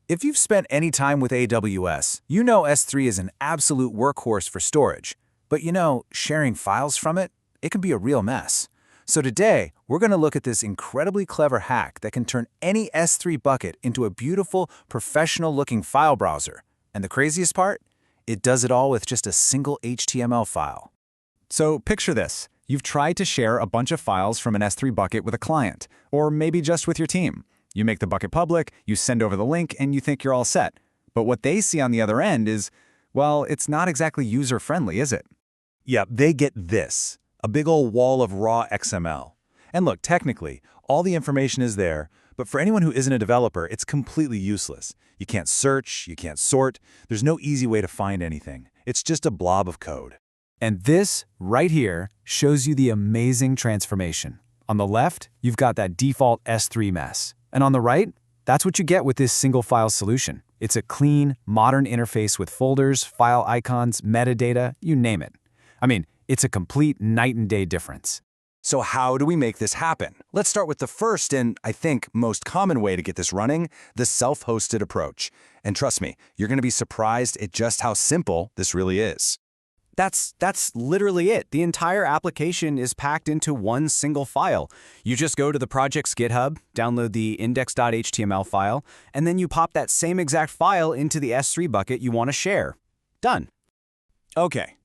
If you've spent any time with AWS, you know S3 is an absolute workhorse for storage. But sharing files from it can be a real mess. So today, we're going to look at this incredibly clever hack that can turn any S3 bucket into a beautiful, professional-looking file browser. And the craziest part? It does it all with just a single HTML file. So picture this. You've tried to share a bunch of files from an S3 bucket with a client, or maybe just with your team. You make the bucket public, you send over the link, and you think you're all set. But what they see on the other end is, well, it's not exactly user-friendly, is it? Yeah, they get this, a big old wall of raw XML. And look, technically, all the information is there, but for anyone who isn't a developer, it's completely useless. You can't search, you can't sort, there's no easy way to find anything. It's just a blob of code. And this, right here, shows you the amazing transformation. On the left, you've got that default S3 mess. And on the right, that's what you get with this single-file solution. It's a clean, modern interface with folders, file icons, metadata, you name it. I mean, it's a complete night-and-day difference. So how do we make this happen? Let's start with the first and, I think, most common way to get this running, the self-hosted approach. And trust me, you're going to be surprised at just how simple this really is. That's literally it. The entire application is packed into one single file. You just go to the project's GitHub, download the index.html file, and then you pop that same exact file into the S3 bucket you want to share. Done. Okay.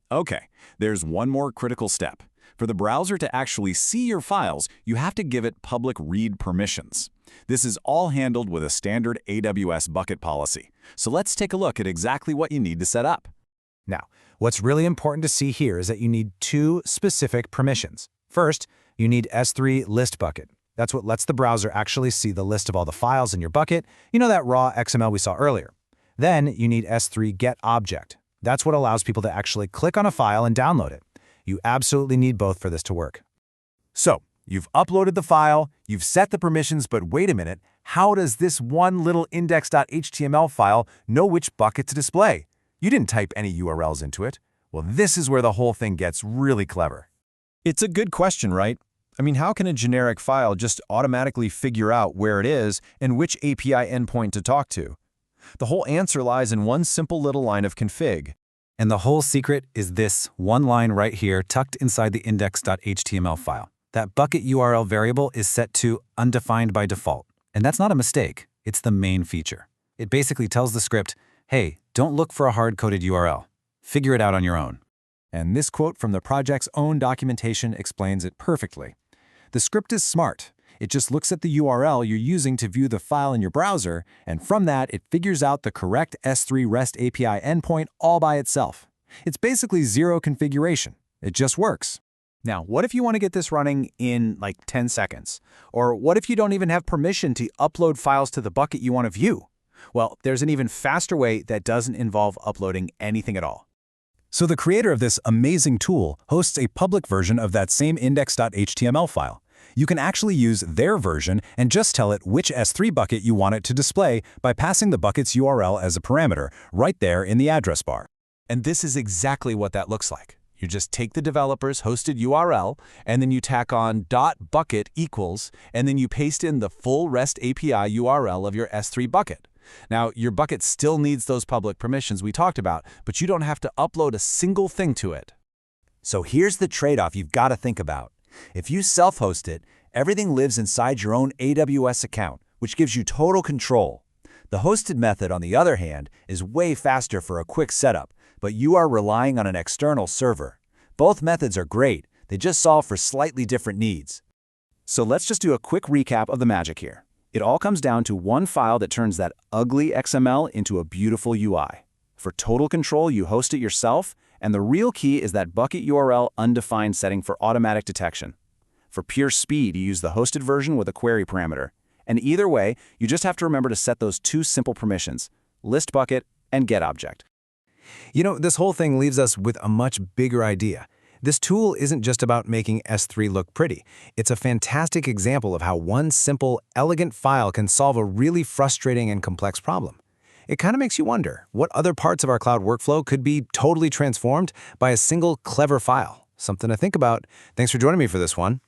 There's one more critical step. For the browser to actually see your files, you have to give it public read permissions. This is all handled with a standard AWS bucket policy. So let's take a look at exactly what you need to set up. Now, what's really important to see here is that you need two specific permissions. First, you need S3 list bucket. That's what lets the browser actually see the list of all the files in your bucket, that raw XML we saw earlier. Then you need S3 get object. That's what allows people to actually click on a file and download it. You absolutely need both for this to work. So, you've uploaded the file, you've set the permissions, but wait a minute, how does this one little index.html file know which bucket to display? You didn't type any URLs into it. Well, this is where the whole thing gets really clever. It's a good question, right? I mean, how can a generic file just automatically figure out where it is and which API endpoint to talk to? The whole answer lies in one simple little line of config. And the whole secret is this one line right here tucked inside the index.html file. That bucket URL variable is set to undefined by default. And that's not a mistake. It's the main feature. It basically tells the script, hey, don't look for a hard-coded URL. Figure it out on your own. And this quote from the project's own documentation explains it perfectly. The script is smart. It just looks at the URL you're using to view the file in your browser, and from that, it figures out the correct S3 REST API endpoint all by itself. It's basically zero configuration. It just works. Now, what if you want to get this running in like 10 seconds? Or what if you don't even have permission to upload files to the bucket you want to view? Well, there's an even faster way that doesn't involve uploading anything at all. So the creator of this amazing tool hosts a public version of that same index.html file. You can actually use their version and just tell it which S3 bucket you want it to display by passing the bucket's URL as a parameter right there in the address bar. And this is exactly what that looks like. You just take the developer's hosted URL, and then you tack on .bucket equals, and then you paste in the full REST API URL of your S3 bucket. Now, your bucket still needs those public permissions we talked about, but you don't have to upload a single thing to it. So here's the trade-off you've got to think about. If you self-host it, everything lives inside your own AWS account, which gives you total control. The hosted method, on the other hand, is way faster for a quick setup, but you are relying on an external server. Both methods are great, they just solve for slightly different needs. So let's just do a quick recap of the magic here. It all comes down to one file that turns that ugly XML into a beautiful UI. For total control, you host it yourself, and the real key is that bucket URL undefined setting for automatic detection. For pure speed, you use the hosted version with a query parameter. And either way, you just have to remember to set those two simple permissions, list bucket and get object. This whole thing leaves us with a much bigger idea. This tool isn't just about making S3 look pretty. It's a fantastic example of how one simple, elegant file can solve a really frustrating and complex problem. It kind of makes you wonder what other parts of our cloud workflow could be totally transformed by a single clever file. Something to think about. Thanks for joining me for this one.